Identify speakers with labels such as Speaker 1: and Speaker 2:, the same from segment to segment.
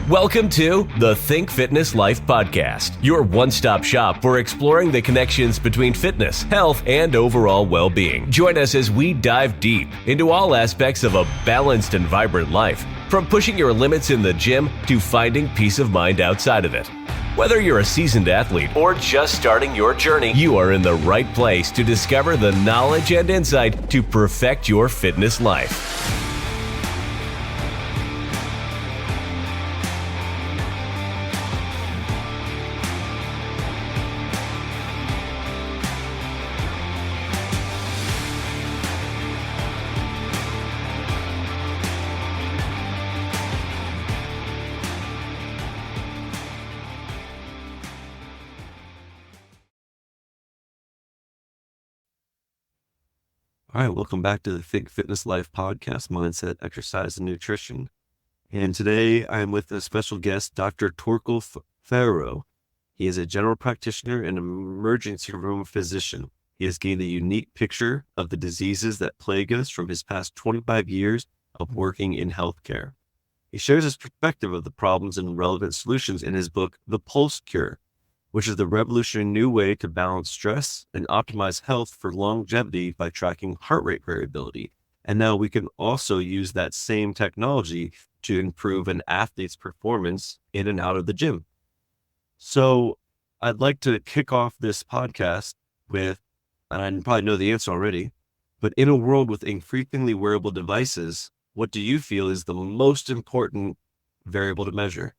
Speaker 1: Welcome to the Think Fitness Life podcast, your one-stop shop for exploring the connections between fitness, health, and overall well-being. Join us as we dive deep into all aspects of a balanced and vibrant life, from pushing your limits in the gym to finding peace of mind outside of it. Whether you're a seasoned athlete or just starting your journey, you are in the right place to discover the knowledge and insight to perfect your fitness life.
Speaker 2: All right, welcome back to the Think Fitness Life podcast, Mindset, Exercise, and Nutrition. And today I am with a special guest, Dr. Torkil Færø. He is a general practitioner and emergency room physician. He has gained a unique picture of the diseases that plague us from his past 25 years of working in healthcare. He shares his perspective of the problems and relevant solutions in his book, The Pulse Cure, which is the revolutionary new way to balance stress and optimize health for longevity by tracking heart rate variability. And now we can also use that same technology to improve an athlete's performance in and out of the gym. So I'd like to kick off this podcast with, and I probably know the answer already, but in a world with increasingly wearable devices, what do you feel is the most important variable to measure?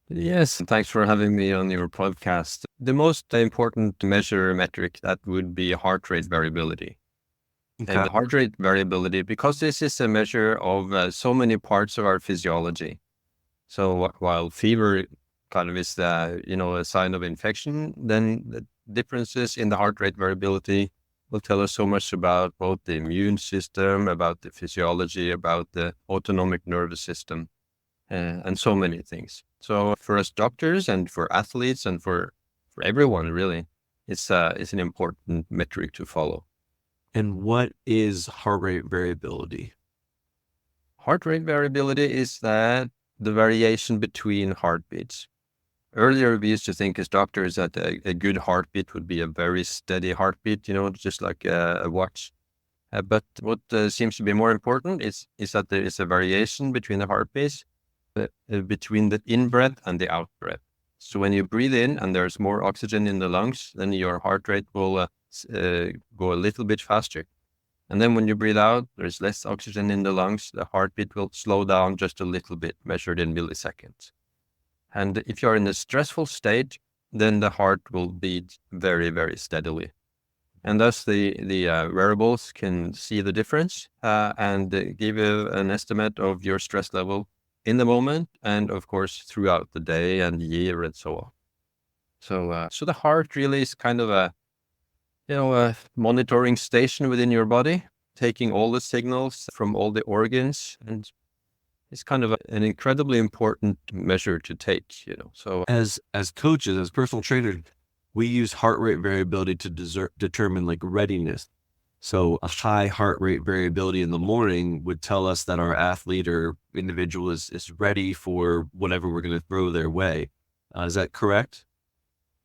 Speaker 3: Yes, thanks for having me on your podcast. The most important measure metric, that would be heart rate variability.
Speaker 2: Okay.
Speaker 3: And the heart rate variability, because this is a measure of so many parts of our physiology. So while fever kind of is a sign of infection, then the differences in the heart rate variability will tell us so much about both the immune system, about the physiology, about the autonomic nervous system, and so many things. So for us doctors and for athletes and for everyone, really, it's an important metric to follow.
Speaker 2: And what is heart rate variability?
Speaker 3: Heart rate variability is that the variation between heartbeats. Earlier, we used to think as doctors that a good heartbeat would be a very steady heartbeat, just like a watch. But what seems to be more important is that there is a variation between the heartbeats, between the in-breath and the out-breath. So when you breathe in and there's more oxygen in the lungs, then your heart rate will go a little bit faster. And then when you breathe out, there's less oxygen in the lungs, the heartbeat will slow down just a little bit, measured in milliseconds. And if you're in a stressful state, then the heart will beat very, very steadily. And thus the wearables can see the difference and give you an estimate of your stress level in the moment, and of course throughout the day and year and so on. So the heart really is kind of a monitoring station within your body, taking all the signals from all the organs, and it's kind of an incredibly important measure to take. So
Speaker 2: As coaches, as personal trainers, we use heart rate variability to determine like readiness. So a high heart rate variability in the morning would tell us that our athlete or individual is ready for whatever we're going to throw their way. Is that correct?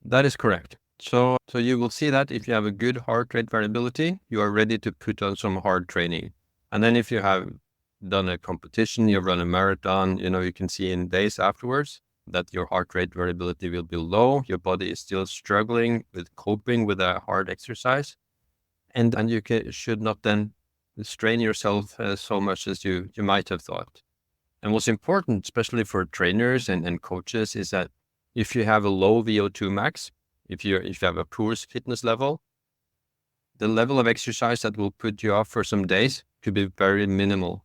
Speaker 3: that is correct. So you will see that if you have a good heart rate variability, you are ready to put on some hard training. And then if you have done a competition, you've run a marathon, you can see in days afterwards that your heart rate variability will be low. Your body is still struggling with coping with a hard exercise. And you should not then strain yourself so much as you might have thought. And what's important, especially for trainers and coaches, is that if you have a low VO2 max, if you have a poor fitness level, the level of exercise that will put you off for some days could be very minimal,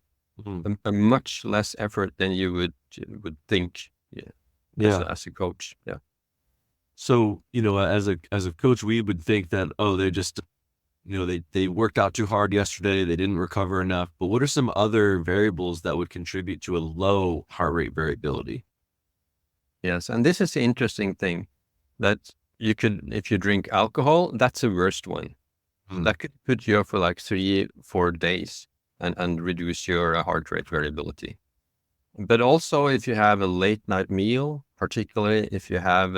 Speaker 3: a much less effort than you would think. As a coach. Yeah.
Speaker 2: So, as a coach, we would think that, they just, they worked out too hard yesterday. They didn't recover enough. But what are some other variables that would contribute to a low heart rate variability?
Speaker 3: Yes. And this is the interesting thing, that if you drink alcohol, that's the worst one. That could put you off for like 3-4 days and reduce your heart rate variability. But also if you have a late night meal, particularly if you have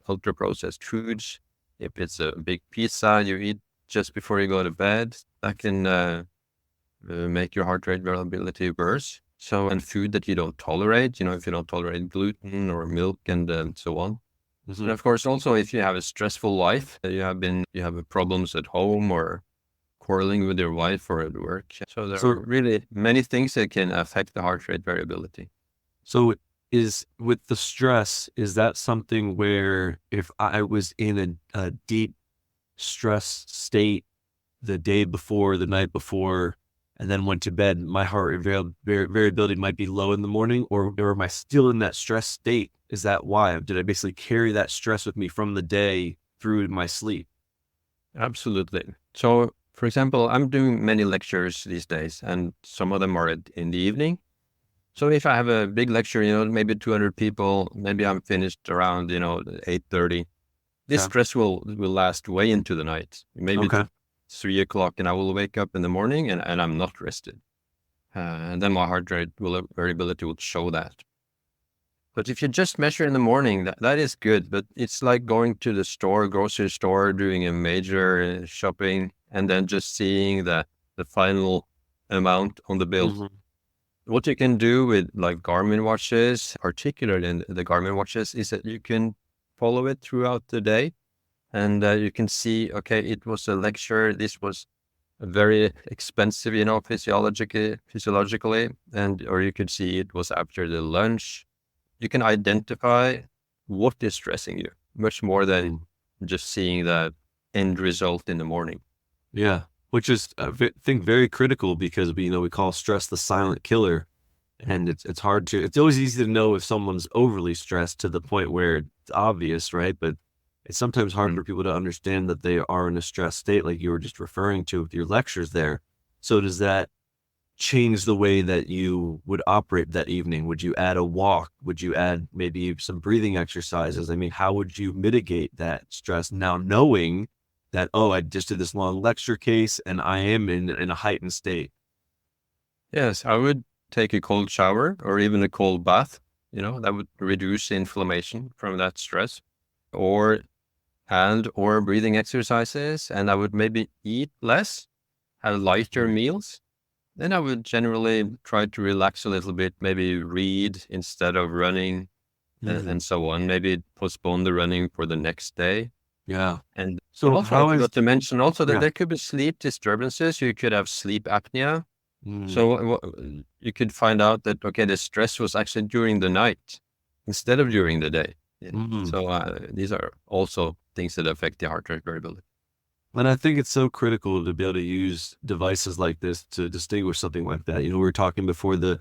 Speaker 3: ultra processed foods, if it's a big pizza you eat just before you go to bed, that can make your heart rate variability worse. So, and food that you don't tolerate, if you don't tolerate gluten or milk and so on.
Speaker 2: Mm-hmm.
Speaker 3: And of course, also if you have a stressful life, you have problems at home or quarreling with your wife or at work. So there are really many things that can affect the heart rate variability.
Speaker 2: So with the stress, is that something where if I was in a deep stress state the day before, the night before, and then went to bed, my heart rate variability might be low in the morning, or am I still in that stress state? Is that why? Did I basically carry that stress with me from the day through my sleep?
Speaker 3: Absolutely. So, for example, I'm doing many lectures these days, and some of them are in the evening. So if I have a big lecture, maybe 200 people, maybe I'm finished around, 8:30. This stress will last way into the night, maybe 3 o'clock, and I will wake up in the morning and I'm not rested. And then my heart rate variability will show that. But if you just measure in the morning, that is good. But it's like going to the grocery store, doing a major shopping, and then just seeing the final amount on the bill.
Speaker 2: Mm-hmm.
Speaker 3: What you can do with like Garmin watches, particularly in the Garmin watches, is that you can follow it throughout the day. And you can see, okay, it was a lecture. This was very expensive, physiologically. Or you could see it was after the lunch. You can identify what is stressing you much more than just seeing the end result in the morning.
Speaker 2: Yeah, which is, I think, very critical because we call stress the silent killer, and it's hard to. It's always easy to know if someone's overly stressed to the point where it's obvious, right? But it's sometimes hard for people to understand that they are in a stress state, like you were just referring to with your lectures there. So does that change the way that you would operate that evening? Would you add a walk? Would you add maybe some breathing exercises? I mean, how would you mitigate that stress now, knowing that, I just did this long lecture case and I am in a heightened state?
Speaker 3: Yes, I would take a cold shower or even a cold bath. That would reduce the inflammation from that stress, or breathing exercises. And I would maybe eat less, have lighter meals. Then I would generally try to relax a little bit, maybe read instead of running and so on. Maybe postpone the running for the next day.
Speaker 2: Yeah.
Speaker 3: And
Speaker 2: so
Speaker 3: also I forgot to mention also that there could be sleep disturbances. You could have sleep apnea. So you could find out that, okay, the stress was actually during the night instead of during the day. So these are also things that affect the heart rate variability.
Speaker 2: And I think it's so critical to be able to use devices like this to distinguish something like that. We were talking before the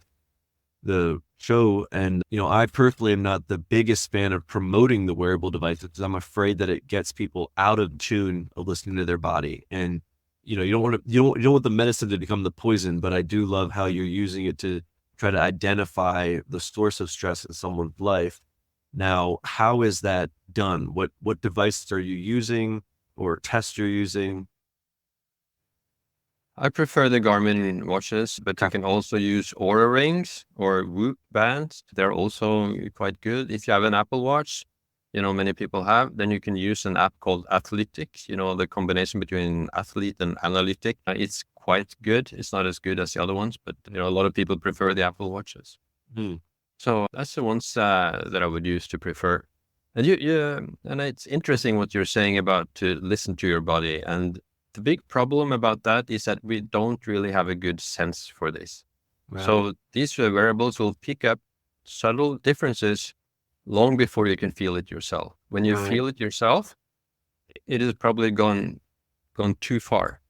Speaker 2: show, and I personally am not the biggest fan of promoting the wearable devices because I'm afraid that it gets people out of tune of listening to their body. And you don't want the medicine to become the poison, but I do love how you're using it to try to identify the source of stress in someone's life. Now, how is that done? What devices are you using or tests you're using?
Speaker 3: I prefer the Garmin watches, but you can also use Oura rings or Whoop bands. They're also quite good. If you have an Apple Watch, many people have, then you can use an app called Athletic, the combination between athlete and analytic. It's quite good. It's not as good as the other ones, but a lot of people prefer the Apple Watches. So that's the ones that I would use to prefer. And and it's interesting what you're saying about to listen to your body. And the big problem about that is that we don't really have a good sense for this. Right. So these wearables will pick up subtle differences long before you can feel it yourself. When you feel it yourself, it is probably gone too far.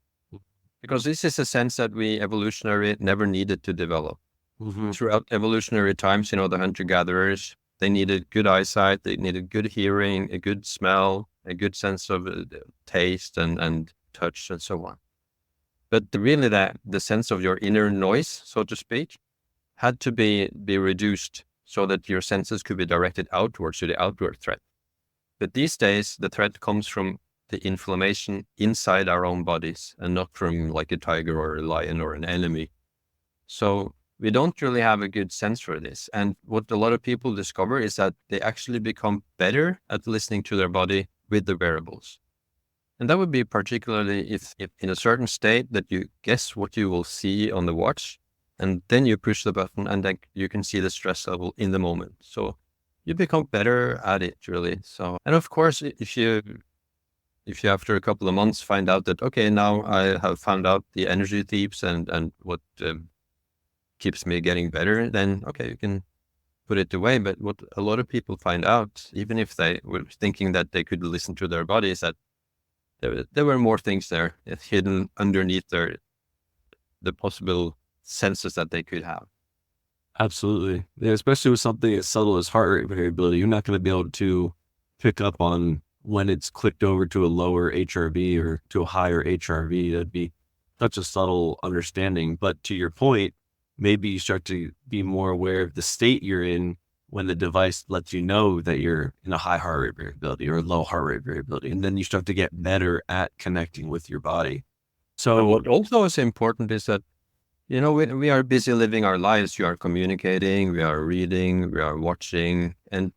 Speaker 3: Because this is a sense that we evolutionary never needed to develop. Throughout evolutionary times, the hunter-gatherers, they needed good eyesight, they needed good hearing, a good smell, a good sense of taste and touch and so on. But really the sense of your inner noise, so to speak, had to be reduced so that your senses could be directed outwards to the outward threat. But these days, the threat comes from the inflammation inside our own bodies and not from like a tiger or a lion or an enemy. So we don't really have a good sense for this. And what a lot of people discover is that they actually become better at listening to their body with the wearables. And that would be particularly if in a certain state that you guess what you will see on the watch, and then you push the button and then you can see the stress level in the moment. So you become better at it, really. So, and of course, if you after a couple of months find out that, okay, now I have found out the energy tips and what keeps me getting better, then okay, you can put it away. But what a lot of people find out, even if they were thinking that they could listen to their body, is that there were more things there hidden underneath the possible senses that they could have.
Speaker 2: Absolutely. Yeah, especially with something as subtle as heart rate variability, you're not going to be able to pick up on when it's clicked over to a lower HRV or to a higher HRV. That'd be such a subtle understanding. But to your point, maybe you start to be more aware of the state you're in when the device lets you know that you're in a high heart rate variability or low heart rate variability. And then you start to get better at connecting with your body. So
Speaker 3: and what also is important is that, we are busy living our lives. We are communicating, we are reading, we are watching. And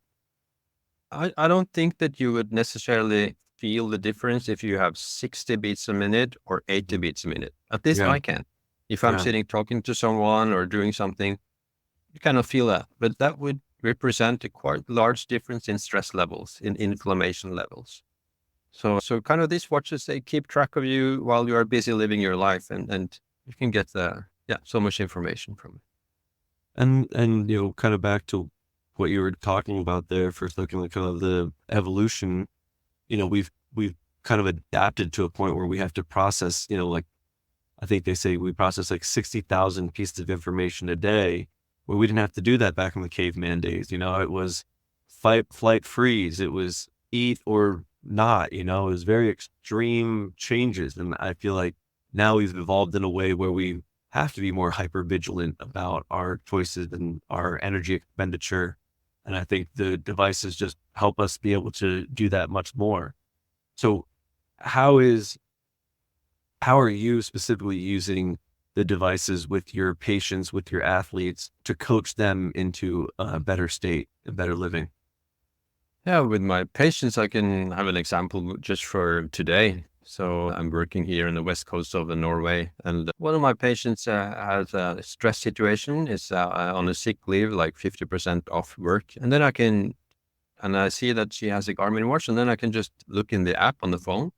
Speaker 3: I don't think that you would necessarily feel the difference if you have 60 beats a minute or 80 beats a minute. At least I can. If I'm sitting talking to someone or doing something, you kind of feel that. But that would represent a quite large difference in stress levels, in inflammation levels. So kind of these watches, they keep track of you while you are busy living your life, and you can get so much information from it.
Speaker 2: And kind of back to what you were talking about there, first looking at kind of the evolution, we've kind of adapted to a point where we have to process, like I think they say we process like 60,000 pieces of information a day, where we didn't have to do that back in the caveman days. It was fight, flight, freeze. It was eat or not, it was very extreme changes. And I feel like now we've evolved in a way where we have to be more hyper vigilant about our choices and our energy expenditure. And I think the devices just help us be able to do that much more. So how are you specifically using the devices with your patients, with your athletes, to coach them into a better state and better living?
Speaker 3: Yeah, with my patients, I can have an example just for today. So I'm working here in the west coast of Norway, and one of my patients has a stress situation, is on a sick leave, like 50% off work. And then I see that she has a Garmin watch, and then I can just look in the app on the phone,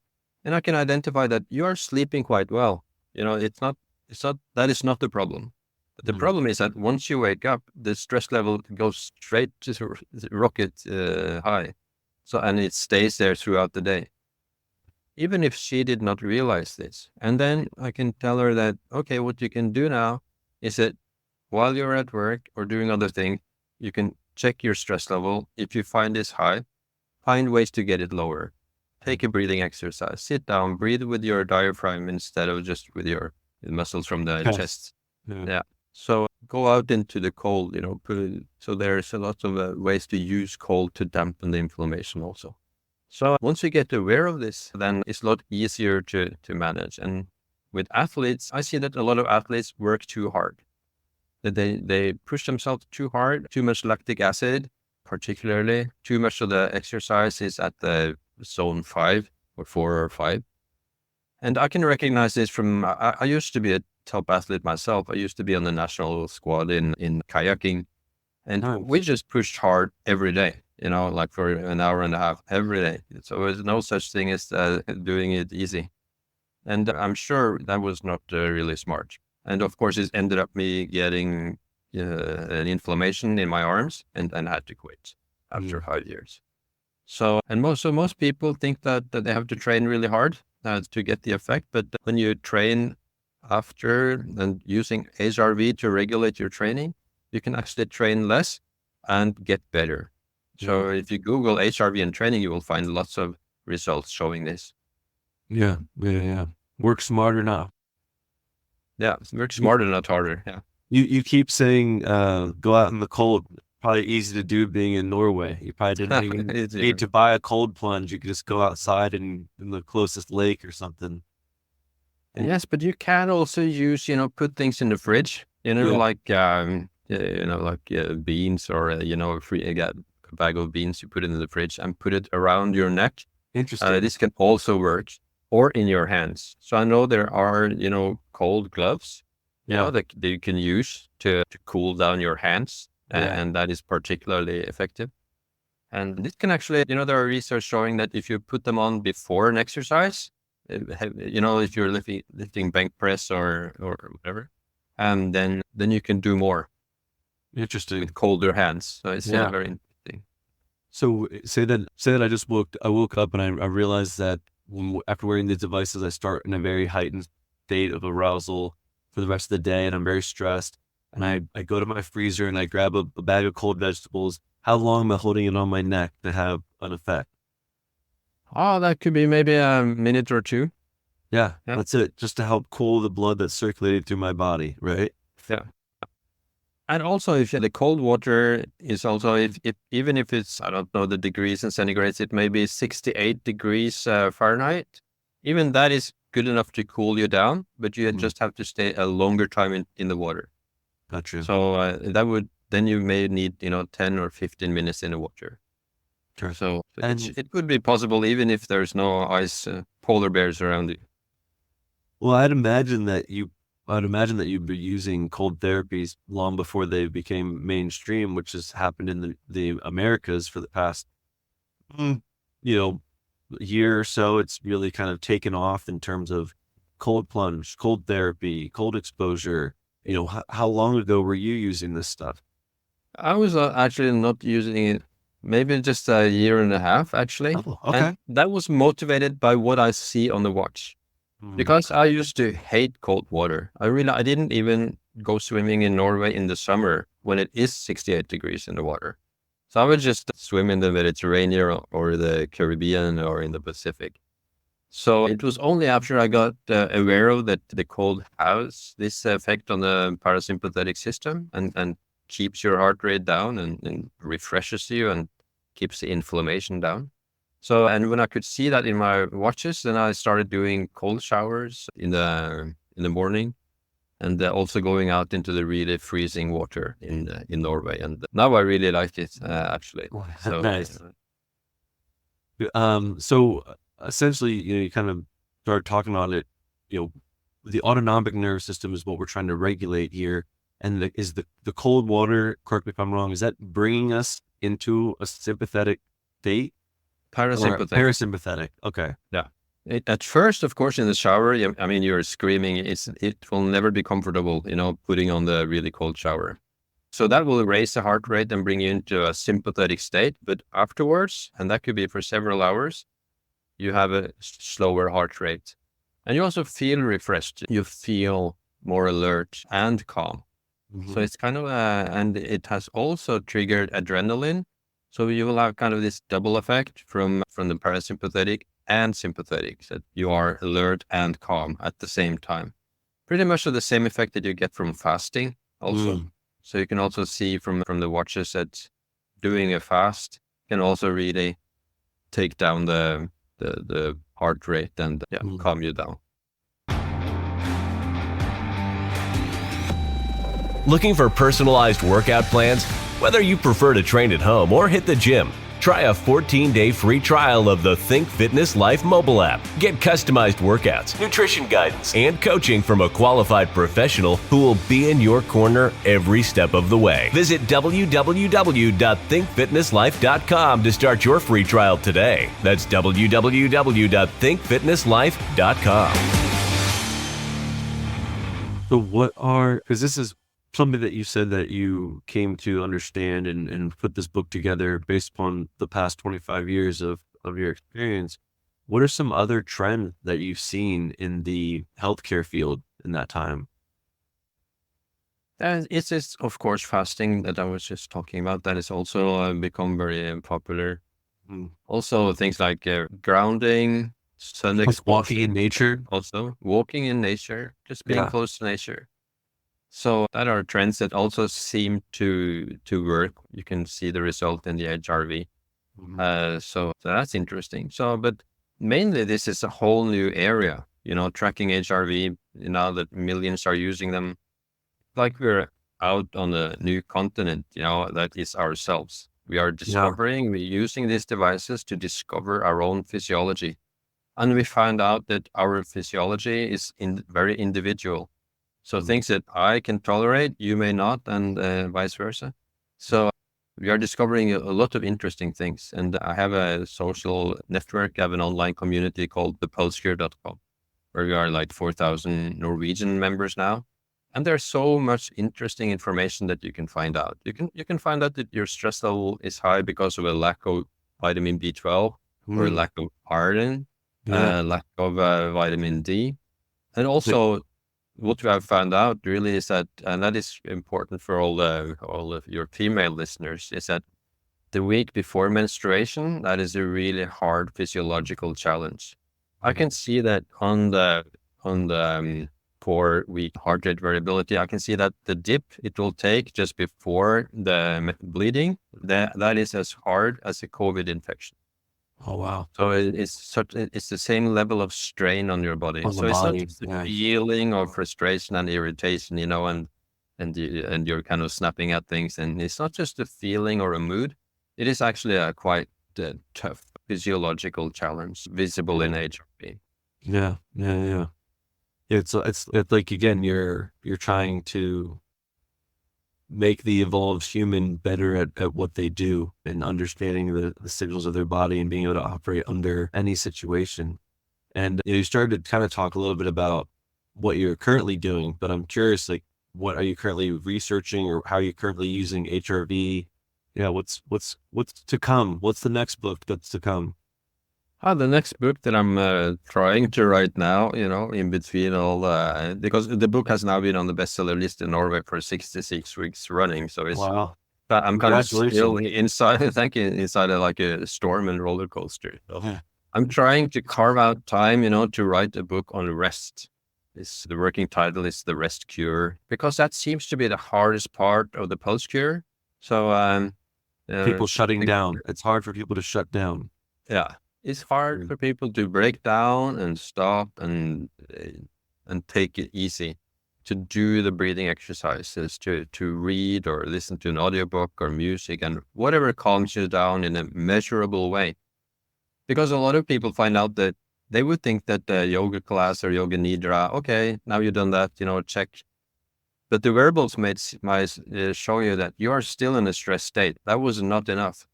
Speaker 3: and I can identify that you are sleeping quite well. That is not the problem. The problem is that once you wake up, the stress level goes straight to rocket high. And it stays there throughout the day, even if she did not realize this. And then I can tell her that, okay, what you can do now is that while you're at work or doing other things, you can check your stress level. If you find this high, find ways to get it lower. Take a breathing exercise, sit down, breathe with your diaphragm instead of just with your muscles from the chest. Yeah. So go out into the cold, so there's a lot of ways to use cold to dampen the inflammation also. So once you get aware of this, then it's a lot easier to manage. And with athletes, I see that a lot of athletes work too hard. That they push themselves too hard, too much lactic acid, particularly. Too much of the exercise is at the zone 5 or 4 or 5. And I can recognize this from, I used to be a top athlete myself. I used to be on the national squad in kayaking. And we just pushed hard every day, like for an hour and a half every day. So there's no such thing as doing it easy. And I'm sure that was not really smart. And of course, it ended up me getting an inflammation in my arms and had to quit after 5 years. So most people think that they have to train really hard to get the effect. But when you train after and using HRV to regulate your training, you can actually train less and get better. So if you Google HRV and training, you will find lots of results showing this.
Speaker 2: Yeah. Work smarter now.
Speaker 3: Yeah, work smarter, not harder. Yeah.
Speaker 2: You keep saying go out in the cold. Probably easy to do being in Norway. You probably didn't even need to buy a cold plunge. You could just go outside in the closest lake or something.
Speaker 3: Yes, but you can also use, put things in the fridge. Beans or a bag of beans. You put it in the fridge and put it around your neck.
Speaker 2: Interesting.
Speaker 3: This can also work, or in your hands. So I know there are cold gloves, that you can use to cool down your hands, and that is particularly effective. And this can actually, there are research showing that if you put them on before an exercise, if you're lifting bank press or whatever, and then you can do more.
Speaker 2: Interesting.
Speaker 3: With colder hands. So it's very interesting.
Speaker 2: So say that I woke up and I realized that after wearing these devices, I start in a very heightened state of arousal for the rest of the day, and I'm very stressed. And I go to my freezer and I grab a bag of cold vegetables. How long am I holding it on my neck to have an effect?
Speaker 3: Oh, that could be maybe a minute or two.
Speaker 2: Yeah, that's it. Just to help cool the blood that's circulating through my body, right?
Speaker 3: Yeah. And also, if the cold water is also, if even if it's, I don't know the degrees in centigrades, it may be 68 degrees Fahrenheit. Even that is good enough to cool you down, but you just have to stay a longer time in the water.
Speaker 2: Gotcha.
Speaker 3: So then you may need 10 or 15 minutes in the water.
Speaker 2: Sure.
Speaker 3: So it could be possible even if there's no ice polar bears around you.
Speaker 2: Well, I'd imagine that you'd be using cold therapies long before they became mainstream, which has happened in the Americas for the past, year or so. It's really kind of taken off in terms of cold plunge, cold therapy, cold exposure. How long ago were you using this stuff?
Speaker 3: I was actually not using it, maybe just a year and a half, actually.
Speaker 2: Oh, okay.
Speaker 3: And that was motivated by what I see on the watch. Because I used to hate cold water. I didn't even go swimming in Norway in the summer when it is 68 degrees in the water. So I would just swim in the Mediterranean or the Caribbean or in the Pacific. So it was only after I got aware of that the cold has this effect on the parasympathetic system and keeps your heart rate down and refreshes you and keeps the inflammation down. So, and when I could see that in my watches, then I started doing cold showers in the morning, and also going out into the really freezing water in Norway. And now I really like it, actually. So,
Speaker 2: nice. So essentially, you kind of started talking on it. The autonomic nervous system is what we're trying to regulate here, and is the cold water. Correct me if I'm wrong. Is that bringing us into a sympathetic state? Parasympathetic. Okay.
Speaker 3: Yeah. At first, of course, in the shower, you're screaming. It will never be comfortable, putting on the really cold shower. So that will raise the heart rate and bring you into a sympathetic state. But afterwards, and that could be for several hours, you have a slower heart rate. And you also feel refreshed. You feel more alert and calm. So it's kind of and it has also triggered adrenaline. So you will have kind of this double effect from the parasympathetic and sympathetic, that you are alert and calm at the same time. Pretty much the same effect that you get from fasting also. So you can also see from the watches that doing a fast can also really take down the heart rate and calm you down.
Speaker 1: Looking for personalized workout plans? Whether you prefer to train at home or hit the gym, try a 14-day free trial of the Think Fitness Life mobile app. Get customized workouts, nutrition guidance, and coaching from a qualified professional who will be in your corner every step of the way. Visit www.thinkfitnesslife.com to start your free trial today. That's www.thinkfitnesslife.com.
Speaker 2: So because this is something that you said that you came to understand and put this book together based upon the past 25 years of your experience. What are some other trends that you've seen in the healthcare field in that time?
Speaker 3: It's of course, fasting that I was just talking about. That has also become very popular. Also things like grounding, sun exposure.
Speaker 2: Walking in nature.
Speaker 3: Also walking in nature, just being close to nature. So that are trends that also seem to work. You can see the result in the HRV. So that's interesting. So, but mainly this is a whole new area, tracking HRV, now that millions are using them. like we're out on a new continent, that is ourselves. We are discovering, we're using these devices to discover our own physiology. And we find out that our physiology is very individual. So things that I can tolerate, you may not, and vice versa. So we are discovering a lot of interesting things. And I have a social network, I have an online community called thepulsecure.com, where we are like 4,000 Norwegian members now. And there's so much interesting information that you can find out. You can find out that your stress level is high because of a lack of vitamin B12 or lack of iron, lack of vitamin D. And also what we have found out really is that, and that is important for all of your female listeners, is that the week before menstruation, that is a really hard physiological challenge. I can see that on the 4-week heart rate variability, I can see that the dip it will take just before the bleeding, that is as hard as a COVID infection.
Speaker 2: Oh, wow.
Speaker 3: So it's the same level of strain on your body.
Speaker 2: On
Speaker 3: so
Speaker 2: the
Speaker 3: it's
Speaker 2: body,
Speaker 3: not just a feeling of frustration and irritation, and you're kind of snapping at things. And it's not just a feeling or a mood. It is actually a quite tough physiological challenge visible in HRV.
Speaker 2: Yeah. It's like, again, you're trying to make the evolved human better at what they do and understanding the signals of their body and being able to operate under any situation. And you started to kind of talk a little bit about what you're currently doing, but I'm curious, like, what are you currently researching, or how are you currently using HRV? Yeah. What's to come? What's the next book that's to come?
Speaker 3: The next book that I'm trying to write now, in between all, because the book has now been on the bestseller list in Norway for 66 weeks running. So it's,
Speaker 2: Wow.
Speaker 3: I'm kind of still
Speaker 2: Congratulations.
Speaker 3: inside, thank you, inside of like a storm and roller coaster. So
Speaker 2: Yeah.
Speaker 3: I'm trying to carve out time, to write a book on rest. The working title is The Rest Cure, because that seems to be the hardest part of the pulse cure. So,
Speaker 2: People shutting down. It's hard for people to shut down.
Speaker 3: yeah. It's hard for people to break down and stop and take it easy, to do the breathing exercises, to read or listen to an audiobook or music and whatever calms you down in a measurable way. Because a lot of people find out that they would think that the yoga class or yoga nidra, okay, now you've done that, check. But the wearables might show you that you are still in a stress state. That was not enough.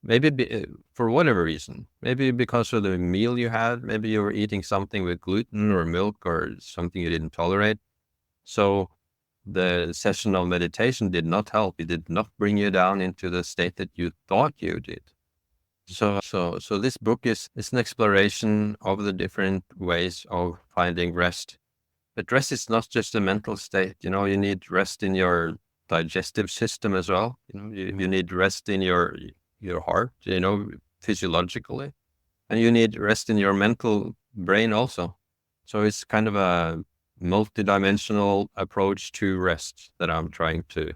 Speaker 3: Maybe for whatever reason, maybe because of the meal you had, maybe you were eating something with gluten or milk or something you didn't tolerate. So the session of meditation did not help. It did not bring you down into the state that you thought you did. So this book is an exploration of the different ways of finding rest. But rest is not just a mental state. You need rest in your digestive system as well. You need rest in your heart, physiologically, and you need rest in your mental brain also. So it's kind of a multidimensional approach to rest that I'm trying to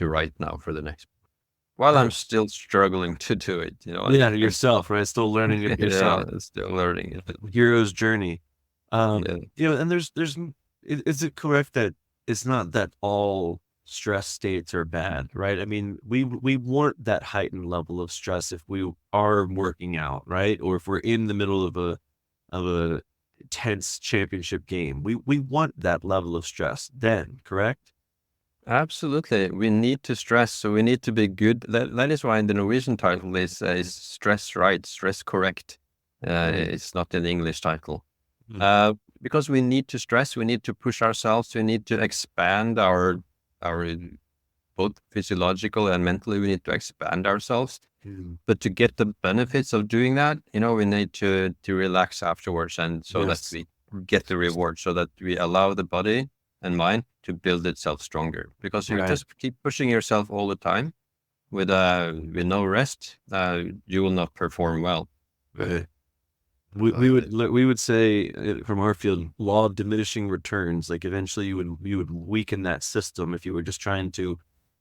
Speaker 3: write now for the next book. While I'm still struggling to do it,
Speaker 2: Yeah, yourself, right? Still learning it yourself.
Speaker 3: Yeah, still learning it.
Speaker 2: Hero's journey.
Speaker 3: Yeah.
Speaker 2: And is it correct that it's not that all stress states are bad, right? I mean, we want that heightened level of stress if we are working out, right? Or if we're in the middle of a tense championship game, we want that level of stress then, correct?
Speaker 3: Absolutely. We need to stress, so we need to be good. That is why the Norwegian title is stress right, stress correct. It's not an English title. Because we need to stress, we need to push ourselves, we need to expand our both physiological and mentally, we need to expand ourselves. But to get the benefits of doing that, we need to relax afterwards, and so that we get the reward, so that we allow the body and mind to build itself stronger. Because if you just keep pushing yourself all the time with no rest, you will not perform well.
Speaker 2: We would say from our field, law of diminishing returns. Like eventually you would weaken that system if you were just trying to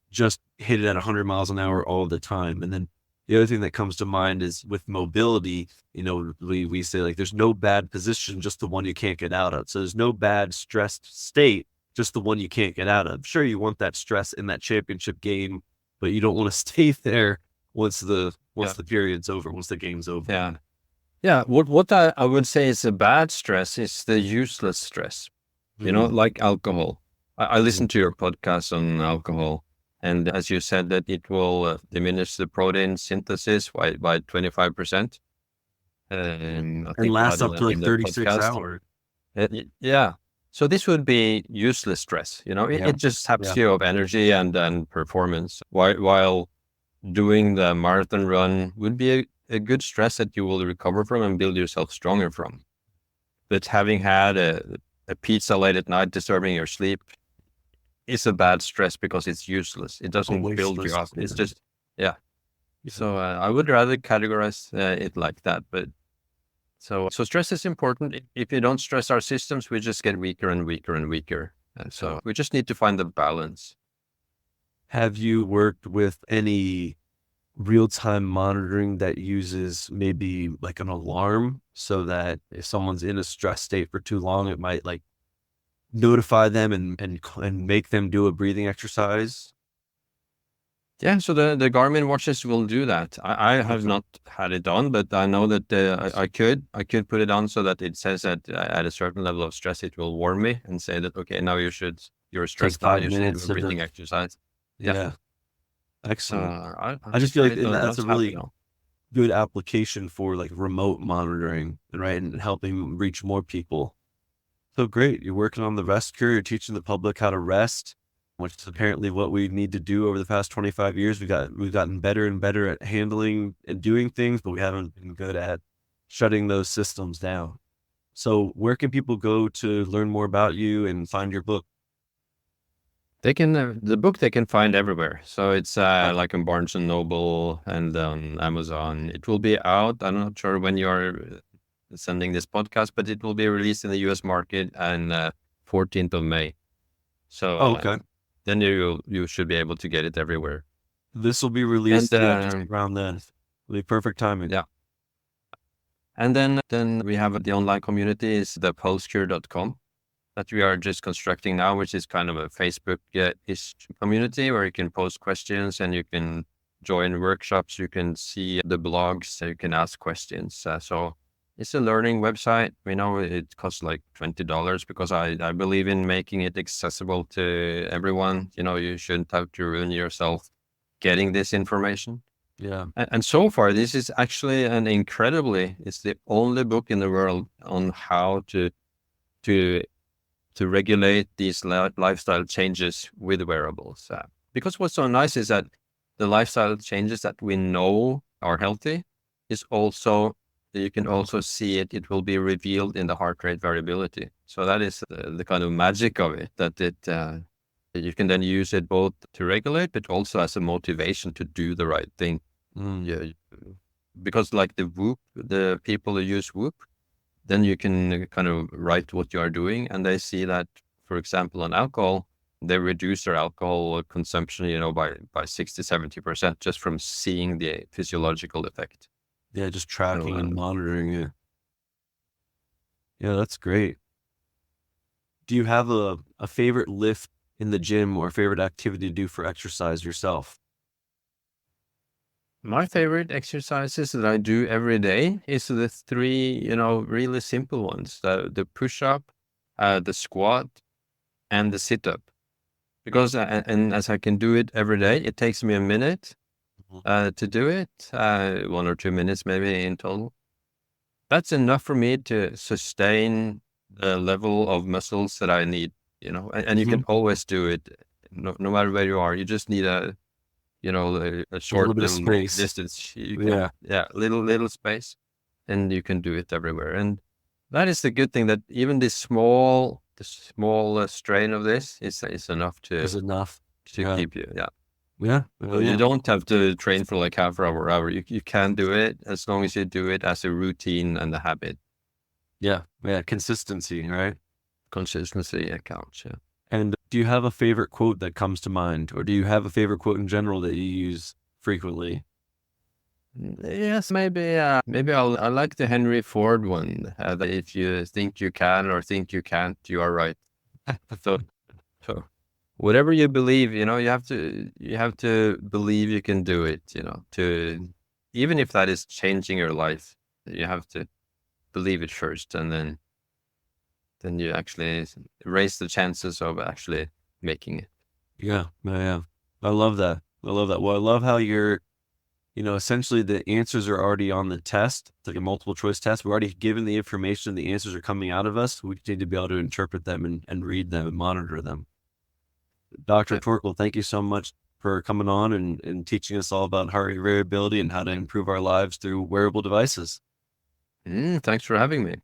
Speaker 2: just hit it at 100 miles an hour all the time. And then the other thing that comes to mind is with mobility, we say like there's no bad position, just the one you can't get out of. So there's no bad stressed state, just the one you can't get out of. Sure, you want that stress in that championship game, but you don't want to stay there once the period's over, once the game's over.
Speaker 3: Yeah. Yeah. What I would say is a bad stress is the useless stress, like alcohol. I listened to your podcast on alcohol, and as you said that it will diminish the protein synthesis by 25%. And
Speaker 2: lasts up to like 36 hours.
Speaker 3: Yeah. So this would be useless stress. It just saps you of energy and performance. While doing the marathon run would be a good stress that you will recover from and build yourself stronger from. But having had a pizza late at night disturbing your sleep is a bad stress because it's useless. It doesn't build you up. It's just, So I would rather categorize it like that. But so stress is important. If you don't stress our systems, we just get weaker and weaker and weaker. And so we just need to find the balance.
Speaker 2: Have you worked with any real-time monitoring that uses maybe like an alarm so that if someone's in a stress state for too long, it might like notify them and make them do a breathing exercise?
Speaker 3: Yeah, so the Garmin watches will do that. I have not had it on, but I know that I could put it on so that it says that at a certain level of stress, it will warn me and say that, okay, now you're stressed out, you should do a breathing exercise.
Speaker 2: Yeah. Excellent. I just feel like that's a really good application for like remote monitoring, right? And helping reach more people. So great. You're working on the rest cure. You're teaching the public how to rest, which is apparently what we need to do over the past 25 years. We've gotten better and better at handling and doing things, but we haven't been good at shutting those systems down. So where can people go to learn more about you and find your book?
Speaker 3: They can, the book they can find everywhere. So it's like on Barnes and Noble and on Amazon. It will be out. I'm not sure when you're sending this podcast, but it will be released in the US market on 14th of May. So
Speaker 2: okay.
Speaker 3: Then you should be able to get it everywhere.
Speaker 2: This will be released just around then. It'll be perfect timing.
Speaker 3: Yeah. And then we have the online community is thepulsecure.com that we are just constructing now, which is kind of a Facebook-ish community where you can post questions and you can join workshops, you can see the blogs, you can ask questions. So it's a learning website. We know it costs like $20 because I believe in making it accessible to everyone. You shouldn't have to ruin yourself getting this information.
Speaker 2: Yeah.
Speaker 3: And so far, this is actually it's the only book in the world on how to regulate these lifestyle changes with wearables. Because what's so nice is that the lifestyle changes that we know are healthy is also, you can also see it. It will be revealed in the heart rate variability. So that is the kind of magic of it, that you can then use it both to regulate, but also as a motivation to do the right thing. Yeah, because like the Whoop, the people who use Whoop, then you can kind of write what you are doing, and they see that, for example, on alcohol, they reduce their alcohol consumption, by 60-70% just from seeing the physiological effect.
Speaker 2: Yeah, just tracking and monitoring it. Yeah, that's great. Do you have a favorite lift in the gym or a favorite activity to do for exercise yourself?
Speaker 3: My favorite exercises that I do every day is the three, really simple ones: the push-up, the squat, and the sit-up. Because and as I can do it every day, it takes me a minute to do it, 1 or 2 minutes maybe in total. That's enough for me to sustain the level of muscles that I need. And you can always do it, no matter where you are. You just need a short
Speaker 2: little space.
Speaker 3: distance. Little space, and you can do it everywhere. And that is the good thing, that even the small strain of this is enough to keep you.
Speaker 2: Yeah.
Speaker 3: You don't have to train for like half hour. You can do it as long as you do it as a routine and a habit.
Speaker 2: Yeah. Consistency, right?
Speaker 3: Consistency counts. Yeah.
Speaker 2: And do you have a favorite quote that comes to mind, or do you have a favorite quote in general that you use frequently?
Speaker 3: Yes, maybe I like the Henry Ford one. That if you think you can or think you can't, you are right. So whatever you believe, you have to believe you can do it, even if that is changing your life, you have to believe it first, and then you actually raise the chances of actually making it.
Speaker 2: Yeah. I love that. Well, I love how you're, essentially the answers are already on the test. It's like a multiple choice test. We're already given the information. The answers are coming out of us. We need to be able to interpret them and read them and monitor them. Dr. Torkil, thank you so much for coming on and teaching us all about heart rate variability and how to improve our lives through wearable devices.
Speaker 3: Thanks for having me.